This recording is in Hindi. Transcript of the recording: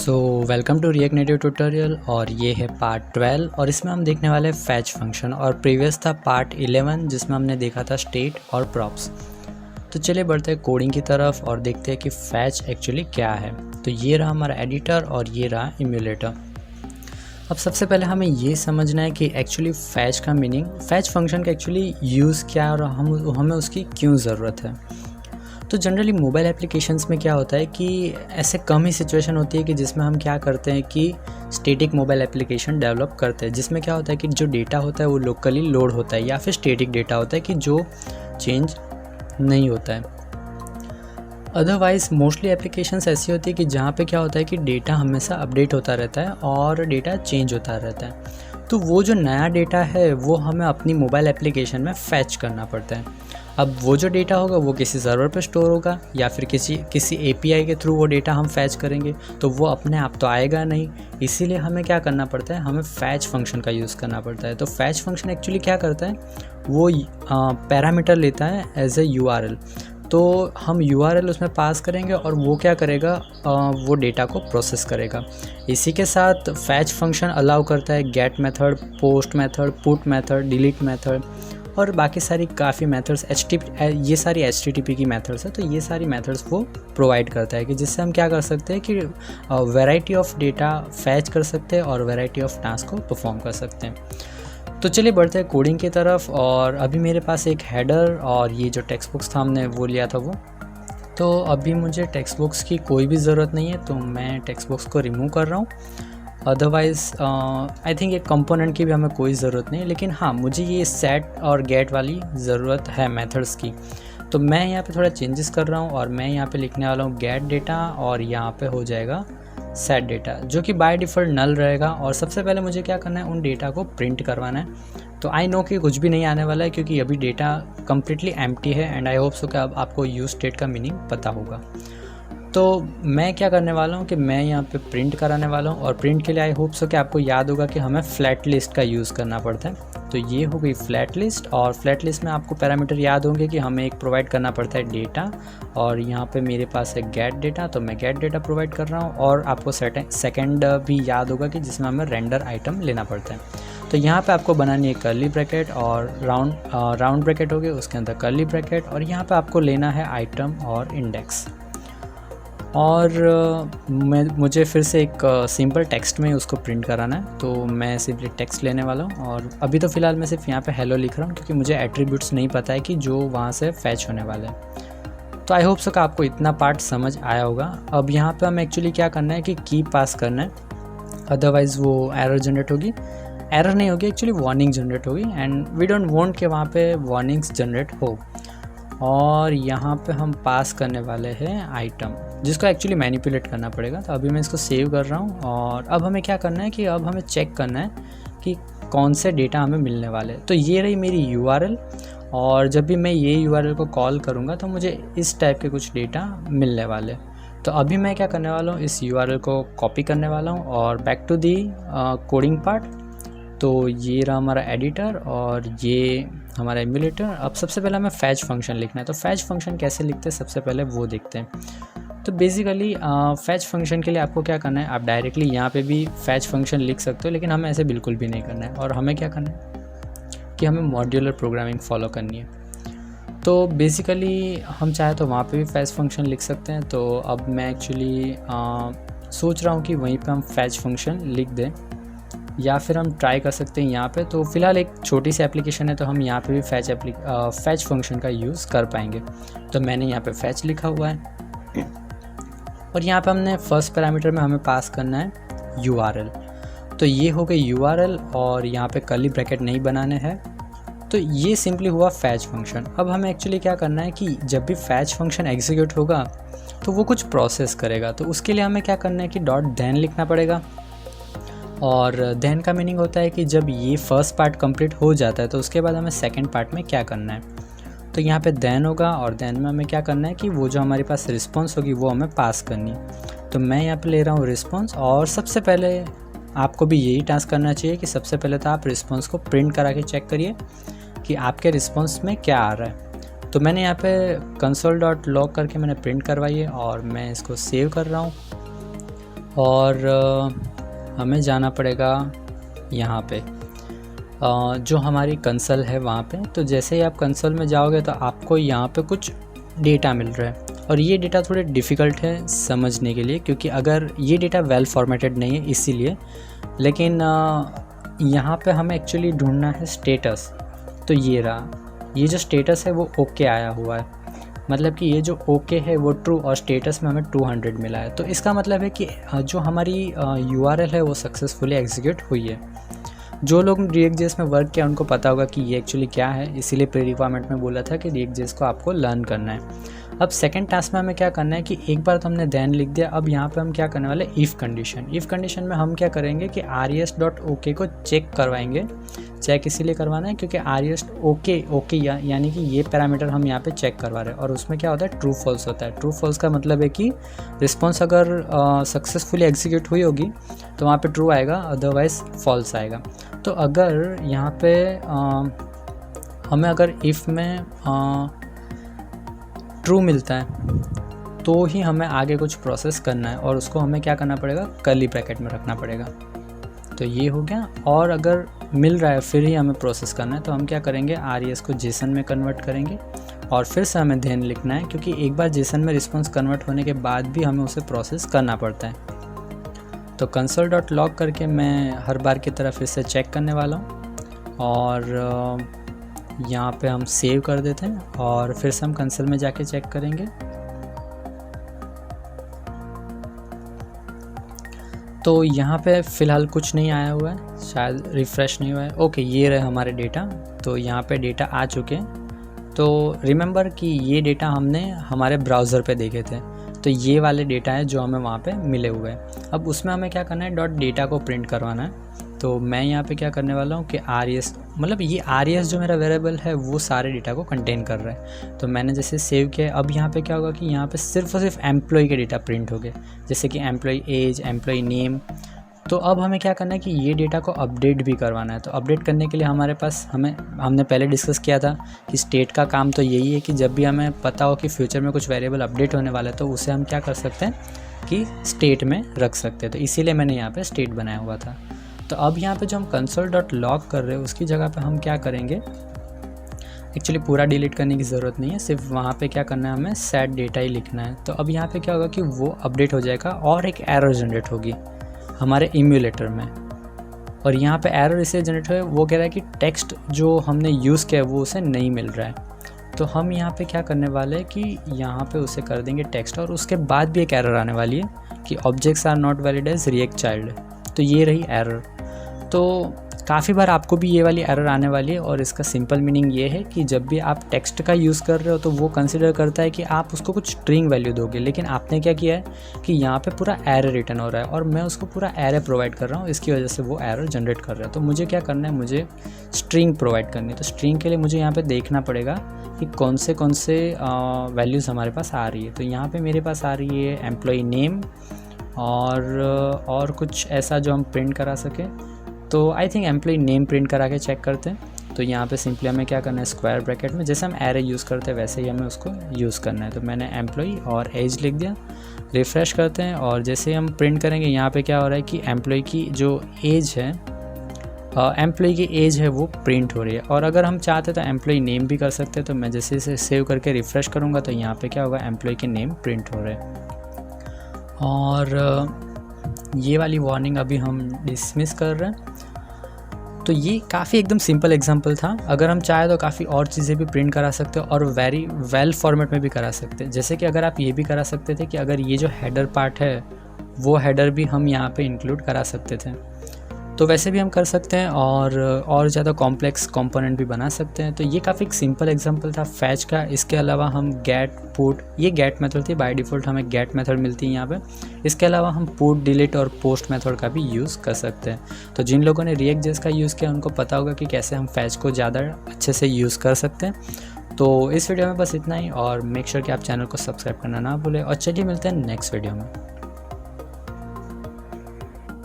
Welcome to React Native tutorial और ये है पार्ट 12 और इसमें हम देखने वाले हैं फैच फंक्शन। और प्रीवियस था पार्ट 11 जिसमें हमने देखा था स्टेट और प्रॉप्स। तो चलिए बढ़ते हैं कोडिंग की तरफ और देखते हैं कि फैच एक्चुअली क्या है। तो ये रहा हमारा एडिटर और ये रहा इम्यूलेटर। अब सबसे पहले हमें ये समझना है कि एक्चुअली फैच का मीनिंग, फैच फंक्शन का एक्चुअली यूज़ क्या है और हमें उसकी क्यों ज़रूरत है। तो जनरली मोबाइल एप्लीकेशंस में क्या होता है कि ऐसे कम ही सिचुएशन होती है कि जिसमें हम क्या करते हैं कि स्टैटिक मोबाइल एप्लीकेशन डेवलप करते हैं, जिसमें क्या होता है कि जो डेटा होता है वो लोकली लोड होता है या फिर स्टैटिक डेटा होता है कि जो चेंज नहीं होता है। अदरवाइज़ मोस्टली एप्लीकेशंस ऐसी होती है कि जहाँ पे क्या होता है कि डेटा हमेशा अपडेट होता रहता है और डेटा चेंज होता रहता है। तो वो जो नया डेटा है वो हमें अपनी मोबाइल एप्लीकेशन में फैच करना पड़ता है। अब वो जो डेटा होगा वो किसी सर्वर पर स्टोर होगा या फिर किसी एपीआई के थ्रू वो डेटा हम फैच करेंगे, तो वो अपने आप तो आएगा नहीं। इसीलिए हमें क्या करना पड़ता है, हमें फैच फंक्शन का यूज़ करना पड़ता है। तो फैच फंक्शन एक्चुअली क्या करता है, वो पैरामीटर लेता है एज ए यूआरएल। तो हम यूआरएल उसमें पास करेंगे और वो क्या करेगा, वो डेटा को प्रोसेस करेगा। इसी के साथ फैच फंक्शन अलाउ करता है get method, post method, put method, delete method और बाकी सारी काफ़ी मेथड्स। ये सारी HTTP की मेथड्स है, तो ये सारी मेथड्स वो प्रोवाइड करता है कि जिससे हम क्या कर सकते हैं कि वैरायटी ऑफ डेटा फैच कर सकते हैं और वैरायटी ऑफ टास्क को परफॉर्म कर सकते हैं। तो चलिए बढ़ते हैं कोडिंग की तरफ। और अभी मेरे पास एक हेडर और ये जो टेक्स्ट बॉक्स था हमने वो लिया था वो, तो अभी मुझे टेक्स्ट बॉक्स की कोई भी ज़रूरत नहीं है, तो मैं टेक्स्ट बॉक्स को रिमूव कर रहा हूँ। अदरवाइज़ आई थिंक एक कंपोनेंट की भी हमें कोई ज़रूरत नहीं है, लेकिन हाँ मुझे ये सेट और गेट वाली ज़रूरत है मेथड्स की। तो मैं यहाँ पे थोड़ा चेंजेस कर रहा हूँ और मैं यहाँ पे लिखने वाला हूँ गेट डेटा और यहाँ पे हो जाएगा सेट डेटा, जो कि बाय डिफ़ॉल्ट नल रहेगा। और सबसे पहले मुझे क्या करना है, उन डेटा को प्रिंट करवाना है। तो आई नो कि कुछ भी नहीं आने वाला है क्योंकि अभी डेटा कम्प्लीटली एम्प्टी है एंड आई होप सो कि अब आपको यूज स्टेट का मीनिंग पता होगा। तो मैं क्या करने वाला हूँ कि मैं यहाँ पे प्रिंट कराने वाला हूँ। और प्रिंट के लिए आई होप सो कि आपको याद होगा कि हमें फ्लैट लिस्ट का यूज़ करना पड़ता है। तो ये हो गई फ्लैट लिस्ट। और फ्लैट लिस्ट में आपको पैरामीटर याद होंगे कि हमें एक प्रोवाइड करना पड़ता है डेटा, और यहाँ पे मेरे पास है गेट डेटा, तो मैं गेट डेटा प्रोवाइड कर रहा हूँ। और आपको सेकेंड भी याद होगा कि जिसमें हमें रेंडर आइटम लेना पड़ता है। तो यहाँ पे आपको बनानी है कर्ली ब्रैकेट और राउंड ब्रैकेट हो गए, उसके अंदर कर्ली ब्रैकेट, और यहाँ पे आपको लेना है आइटम और इंडेक्स। और मुझे फिर से एक सिंपल टेक्स्ट में उसको प्रिंट कराना है, तो मैं सिंपली टेक्स्ट लेने वाला हूँ। और अभी तो फ़िलहाल मैं सिर्फ यहाँ पे हेलो लिख रहा हूँ क्योंकि मुझे एट्रीब्यूट्स नहीं पता है कि जो वहाँ से फैच होने वाले हैं। तो आई होप सो कि आपको इतना पार्ट समझ आया होगा। अब यहाँ पे हमें एक्चुअली क्या करना है कि की पास करना है, अदरवाइज़ वो एरर जनरेट होगी। एरर नहीं होगी, एक्चुअली वार्निंग जनरेट होगी एंड वी डोंट वांट कि वहाँ पे वार्निंग्स जनरेट हो। और यहाँ पे हम पास करने वाले हैं आइटम, जिसको एक्चुअली मैनिपुलेट करना पड़ेगा। तो अभी मैं इसको सेव कर रहा हूँ। और अब हमें क्या करना है कि अब हमें चेक करना है कि कौन से डेटा हमें मिलने वाले हैं। तो ये रही मेरी URL, और जब भी मैं ये URL को कॉल करूँगा तो मुझे इस टाइप के कुछ डेटा मिलने वाले। तो अभी मैं क्या करने वाला हूँ, इस URL को कॉपी करने वाला हूँ और back to the coding part. तो ये रहा हमारा एडिटर और ये हमारा इम्यूलेटर। अब सबसे पहले हमें फैच फंक्शन लिखना है। तो फैच फंक्शन कैसे लिखते हैं सबसे पहले वो देखते हैं। तो बेसिकली फैच फंक्शन के लिए आपको क्या करना है, आप डायरेक्टली यहाँ पे भी फैच फंक्शन लिख सकते हो, लेकिन हमें ऐसे बिल्कुल भी नहीं करना है। और हमें क्या करना है कि हमें मॉड्यूलर प्रोग्रामिंग फॉलो करनी है। तो बेसिकली हम चाहे तो वहाँ पे भी फैच फंक्शन लिख सकते हैं। तो अब मैं एक्चुअली सोच रहा हूँ कि वहीं पे हम फैच फंक्शन लिख दें, या फिर हम ट्राई कर सकते हैं यहाँ पे। तो फ़िलहाल एक छोटी सी एप्लीकेशन है तो हम यहाँ पे भी फैच फंक्शन का यूज़ कर पाएंगे। तो मैंने यहाँ पे फैच लिखा हुआ है और यहाँ पे हमने फर्स्ट पैरामीटर में हमें पास करना है URL। तो ये हो गई URL और यहाँ पे कर्ली ब्रैकेट नहीं बनाने हैं। तो ये सिंपली हुआ फैच फंक्शन। अब हमें एक्चुअली क्या करना है कि जब भी फैच फंक्शन एग्जीक्यूट होगा तो वो कुछ प्रोसेस करेगा। तो उसके लिए हमें क्या करना है कि .then लिखना पड़ेगा। और देन का मीनिंग होता है कि जब ये फर्स्ट पार्ट कंप्लीट हो जाता है तो उसके बाद हमें सेकंड पार्ट में क्या करना है। तो यहाँ पे देन होगा और देन में हमें क्या करना है कि वो जो हमारे पास रिस्पॉन्स होगी वो हमें पास करनी है। तो मैं यहाँ पे ले रहा हूँ रिस्पॉन्स। और सबसे पहले आपको भी यही टास्क करना चाहिए कि सबसे पहले तो आप रिस्पॉन्स को प्रिंट करा के चेक करिए कि आपके रिस्पॉन्स में क्या आ रहा है। तो मैंने यहाँ पे console.log करके मैंने प्रिंट करवाई है और मैं इसको सेव कर रहा हूँ। और हमें जाना पड़ेगा यहाँ पे जो हमारी कंसोल है वहाँ पे। तो जैसे ही आप कंसोल में जाओगे तो आपको यहाँ पे कुछ डेटा मिल रहा है, और ये डेटा थोड़े डिफ़िकल्ट है समझने के लिए, क्योंकि अगर ये डेटा वेल फॉर्मेटेड नहीं है इसीलिए। लेकिन यहाँ पे हमें एक्चुअली ढूंढना है स्टेटस। तो ये रहा, ये जो स्टेटस है वो ओके आया हुआ है, मतलब कि ये जो ओके है वो ट्रू, और स्टेटस में हमें 200 मिला है। तो इसका मतलब है कि जो हमारी URL है वो सक्सेसफुली एग्जीक्यूट हुई है। जो लोग React.js में वर्क किया उनको पता होगा कि ये एक्चुअली क्या है, इसीलिए प्री रिक्वायरमेंट में बोला था कि React.js को आपको लर्न करना है। अब सेकंड टास्क में हमें क्या करना है कि एक बार तो हमने देन लिख दिया, अब यहाँ पे हम क्या करने वाले, इफ़ कंडीशन में हम क्या करेंगे कि res.ok को चेक करवाएंगे। चेक इसीलिए करवाना है क्योंकि res.ok यानी कि ये पैरामीटर हम यहाँ पे चेक करवा रहे हैं, और उसमें क्या होता है, ट्रू फॉल्स होता है। ट्रू फॉल्स का मतलब है कि रिस्पॉन्स अगर सक्सेसफुली एग्जीक्यूट हुई होगी तो वहाँ पे ट्रू आएगा, अदरवाइज़ फॉल्स आएगा। तो अगर यहाँ पे हमें अगर इफ़ में ट्रू मिलता है तो ही हमें आगे कुछ प्रोसेस करना है, और उसको हमें क्या करना पड़ेगा, कर्ली ब्रैकेट में रखना पड़ेगा। तो ये हो गया। और अगर मिल रहा है फिर ही हमें प्रोसेस करना है, तो हम क्या करेंगे, res को JSON में कन्वर्ट करेंगे, और फिर से हमें देन लिखना है, क्योंकि एक बार JSON में रिस्पॉन्स कन्वर्ट होने के बाद भी हमें उसे प्रोसेस करना पड़ता है। तो console.log करके मैं हर बार की तरह फिर से चेक करने वाला हूँ, और यहाँ पे हम सेव कर देते हैं, और फिर से हम कंसोल में जाके चेक करेंगे। तो यहाँ पे फ़िलहाल कुछ नहीं आया हुआ है, शायद रिफ़्रेश नहीं हुआ है। ओके, ये रहे हमारे डेटा। तो यहाँ पे डेटा आ चुके हैं। तो रिमेंबर कि ये डेटा हमने हमारे ब्राउज़र पे देखे थे, तो ये वाले डेटा है जो हमें वहाँ पे मिले हुए हैं। अब उसमें हमें क्या करना है, .data को प्रिंट करवाना है। तो मैं यहाँ पे क्या करने वाला हूँ कि res, मतलब ये res जो मेरा वेरिएबल है वो सारे डेटा को कंटेन कर रहा है। तो मैंने जैसे सेव किया, अब यहाँ पे क्या होगा कि यहाँ पे सिर्फ और सिर्फ एम्प्लॉय के डेटा प्रिंट हो गए, जैसे कि एम्प्लॉय एज, एम्प्लॉय नेम। तो अब हमें क्या करना है कि ये डेटा को अपडेट भी करवाना है। तो अपडेट करने के लिए हमारे पास हमने पहले डिस्कस किया था कि स्टेट का काम तो यही है कि जब भी हमें पता हो कि फ्यूचर में कुछ वेरिएबल अपडेट होने वाला है तो उसे हम क्या कर सकते हैं कि स्टेट में रख सकते हैं। तो इसीलिए मैंने यहाँ पे स्टेट बनाया हुआ था। तो अब यहाँ पे जो हम console.log कर रहे हैं उसकी जगह पे हम क्या करेंगे, एक्चुअली पूरा डिलीट करने की ज़रूरत नहीं है, सिर्फ वहाँ पे क्या करना है, हमें सेट डेटा ही लिखना है। तो अब यहाँ पे क्या होगा कि वो अपडेट हो जाएगा, और एक एरर जनरेट होगी हमारे इम्यूलेटर में। और यहाँ पे एरर इसलिए जनरेट हुआ है, वो कह रहा है कि टेक्स्ट जो हमने यूज़ किया है वो उसे नहीं मिल रहा है। तो हम यहाँ पे क्या करने वाले हैं कि यहाँ पे उसे कर देंगे टेक्स्ट, और उसके बाद भी एक एरर आने वाली है कि objects are not valid as React child. तो ये रही एरर। तो काफ़ी बार आपको भी ये वाली एरर आने वाली है, और इसका सिंपल मीनिंग ये है कि जब भी आप टेक्स्ट का यूज़ कर रहे हो तो वो कंसिडर करता है कि आप उसको कुछ स्ट्रिंग वैल्यू दोगे, लेकिन आपने क्या किया है कि यहाँ पे पूरा एरर रिटर्न हो रहा है और मैं उसको पूरा एरर प्रोवाइड कर रहा हूँ, इसकी वजह से वो एरर जनरेट कर रहा है। तो मुझे क्या करना है, मुझे स्ट्रिंग प्रोवाइड करनी है। तो स्ट्रिंग के लिए मुझे यहाँ पर देखना पड़ेगा कि कौन से वैल्यूज़ हमारे पास आ रही है। तो यहाँ पर मेरे पास आ रही है एम्प्लॉय नेम और कुछ ऐसा जो हम प्रिंट करा सके। तो I think employee name print करा के चेक करते हैं। तो यहाँ पे सिंपली हमें क्या करना है, स्क्वायर ब्रैकेट में जैसे हम एरे यूज़ करते हैं वैसे ही हमें उसको यूज़ करना है। तो मैंने एम्प्लॉय और एज लिख दिया, रिफ़्रेश करते हैं, और जैसे हम प्रिंट करेंगे यहाँ पे क्या हो रहा है कि एम्प्लॉय की जो एज है, एम्प्लॉय की एज है वो प्रिंट हो रही है। और अगर हम चाहते तो एम्प्लॉय नेम भी कर सकते हैं। तो मैं जैसे इसे सेव करके रिफ़्रेश करूँगा तो यहाँ पर क्या होगा, एम्प्लॉय के नेम प्रिंट हो रहे हैं। और ये वाली वार्निंग अभी हम डिसमिस कर रहे हैं। तो ये काफ़ी एकदम सिंपल एग्जांपल था। अगर हम चाहे तो काफ़ी और चीज़ें भी प्रिंट करा सकते हो और वेरी वेल फॉर्मेट में भी करा सकते हैं। जैसे कि अगर आप ये भी करा सकते थे कि अगर ये जो हेडर पार्ट है वो हेडर भी हम यहाँ पे इंक्लूड करा सकते थे। तो वैसे भी हम कर सकते हैं और ज़्यादा कॉम्प्लेक्स कंपोनेंट भी बना सकते हैं। तो ये काफ़ी एक सिंपल एग्जांपल था फैच का। इसके अलावा हम गेट पुट, ये गेट मेथड थी, बाय डिफ़ॉल्ट हमें गेट मेथड मिलती है यहाँ पे। इसके अलावा हम पुट, डिलीट और पोस्ट मेथड का भी यूज़ कर सकते हैं। तो जिन लोगों ने React.js का यूज़ किया उनको पता होगा कि कैसे हम फैच को ज़्यादा अच्छे से यूज़ कर सकते हैं। तो इस वीडियो में बस इतना ही, और मेक श्योर कि आप चैनल को सब्सक्राइब करना ना भूलें। और चलिए मिलते हैं नेक्स्ट वीडियो में।